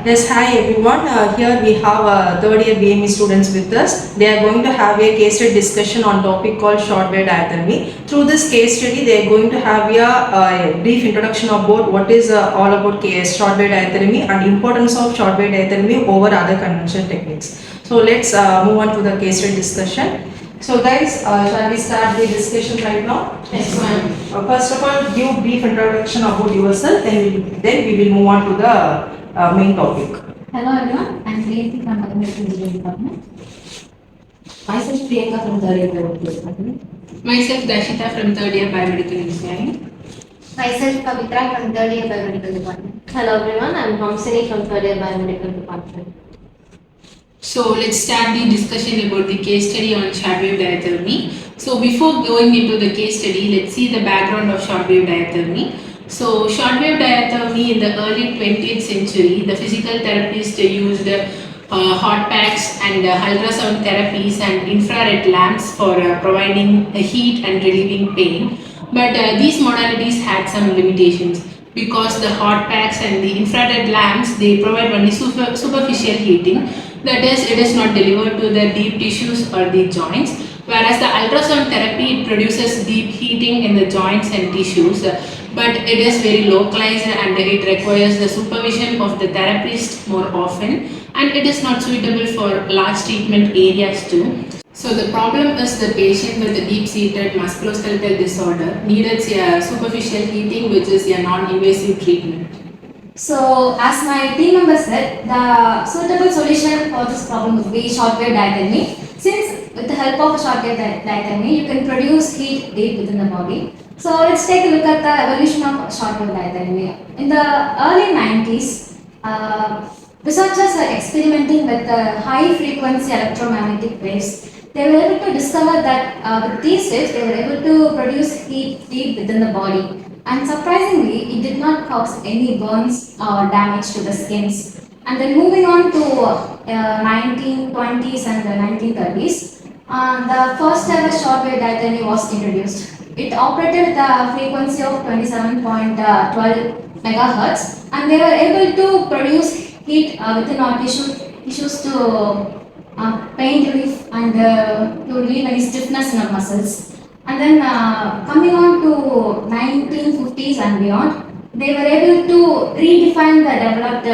Yes, hi everyone. Here we have third year BME students with us. They are going to have a case study discussion on topic called Shortwave Diathermy. Through this case study, they are going to have a brief introduction about what is all about Shortwave Diathermy and importance of Shortwave Diathermy over other conventional techniques. So let's move on to the case study discussion. So guys, shall we start the discussion right now? Yes, ma'am. First of all, give brief introduction about yourself, then we will move on to the main topic. Hello everyone, I am Priyanka from Diagnostic Engineering Department. Myself Priyanka from third year Biomedical Department. Myself Dashita from third year Biomedical Engineering. Myself Pavitra from third year Biomedical Department. Hello everyone, I am Hamsini from third year Biomedical Department. So let's start the discussion about the case study on shortwave diathermy. So before going into the case study, let's see the background of shortwave diathermy. So shortwave diathermy in the early 20th century, the physical therapists used hot packs and ultrasound therapies and infrared lamps for providing heat and relieving pain. But these modalities had some limitations because the hot packs and the infrared lamps, they provide only superficial heating. That is, it is not delivered to the deep tissues or the joints, whereas the ultrasound therapy, it produces deep heating in the joints and tissues, but it is very localized and it requires the supervision of the therapist more often, and it is not suitable for large treatment areas too. So the problem is the patient with a deep-seated musculoskeletal disorder needed a superficial heating, which is a non-invasive treatment. So, as my team member said, the suitable solution for this problem would be shortwave diathermy. Since with the help of shortwave diathermy, you can produce heat deep within the body. So, let's take a look at the evolution of shortwave diathermy. In the early 90s, researchers were experimenting with the high frequency electromagnetic waves. They were able to discover that with these waves, they were able to produce heat deep within the body. And surprisingly, it did not cause any burns or damage to the skins. And then moving on to 1920s and the 1930s, the first ever shortwave diathermy was introduced. It operated at the frequency of 27.12 megahertz, and they were able to produce heat within our tissues to pain relief and to relieve any stiffness in our muscles. And then coming on to 1950s and beyond, they were able to redefine the developed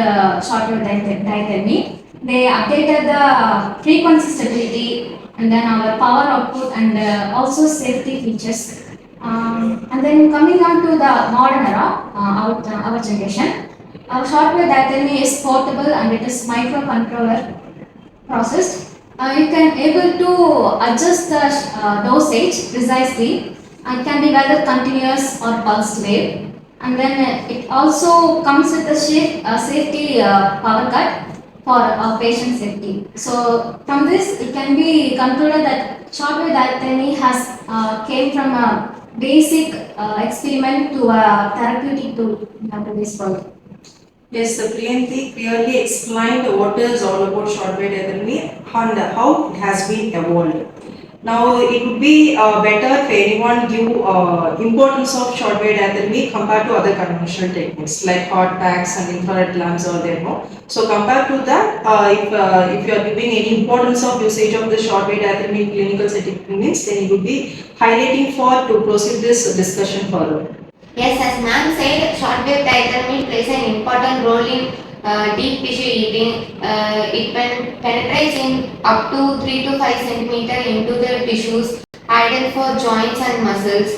shortwave diathermy. They updated the frequency stability and then our power output and also safety features. And then coming on to the modern era, our generation, our shortwave diathermy is portable and it is microcontroller processed. You can able to adjust the dosage precisely and can be whether continuous or pulsed wave. And then it also comes with a safety power cut for patient safety. So from this, it can be concluded that shortwave diathermy has came from a basic experiment to a therapeutic tool in today's world. Yes, Priyanti clearly explained what is all about shortwave diathermy and how it has been evolved. Now, it would be better if anyone give importance of shortwave diathermy compared to other conventional techniques like hot packs and infrared lamps are there. No? So, compared to that, if you are giving any importance of usage of the shortwave diathermy in clinical settings, then it would be highlighting for to proceed this discussion further. Yes, as ma'am said, shortwave diathermy plays an important role in deep tissue heating. It penetrates in up to 3 to 5 centimeter into the tissues, ideal for joints and muscles.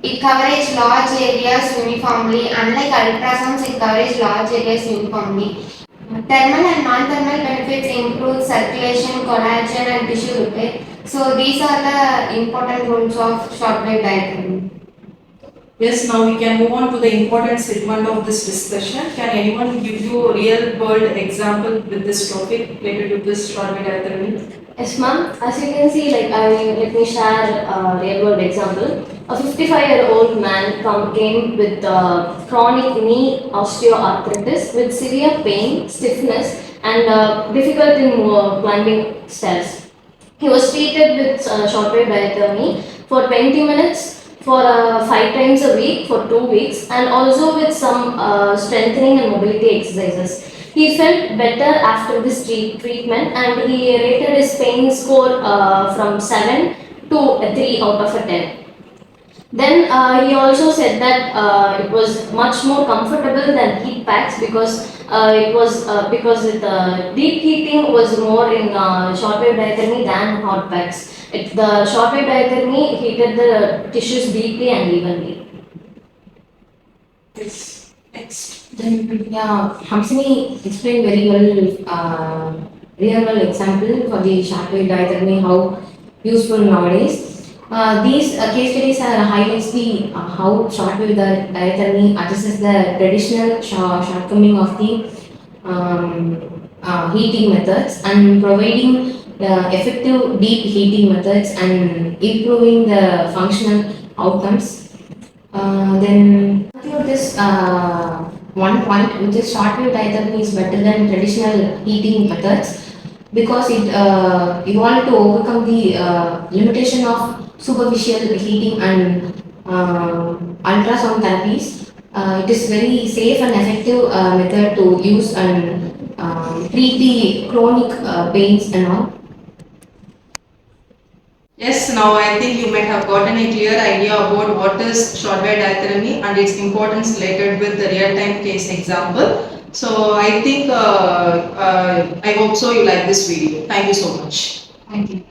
It covers large areas uniformly. Unlike ultrasounds, it covers large areas uniformly. Thermal and non-thermal benefits include circulation, collagen, and tissue repair. So these are the important roles of shortwave diathermy. Yes, now we can move on to the important segment of this discussion. Can anyone give you a real world example with this topic related to this shortwave diathermy? Yes ma'am, as you can see, let me share a real world example. A 55-year-old man came with chronic knee osteoarthritis with severe pain, stiffness and difficulty in climbing stairs. He was treated with shortwave diathermy for 20 minutes for 5 5 times a week for 2 weeks, and also with some strengthening and mobility exercises. He felt better after this treatment, and he rated his pain score from 7 to 3 out of a 10. Then he also said that it was much more comfortable than heat packs, because deep heating was more in shortwave diathermy than hot packs. The shortwave diathermy heated the tissues deeply and evenly. Yes. Next. Then, yeah, Hamsini explained very well, real world example for the shortwave diathermy, how useful nowadays. These case studies highlights the how shortwave diathermy addresses the traditional shortcoming of the heating methods and providing effective deep heating methods and improving the functional outcomes. Then conclude this one point, which is shortwave diathermy is better than traditional heating methods because it evolved to overcome the limitation of superficial heating and ultrasound therapies. It is very safe and effective method to use and treat the chronic pains and all. Yes, now I think you might have gotten a clear idea about what is shortwave diathermy and its importance related with the real-time case example. So I think I hope so you like this video. Thank you so much. Thank you.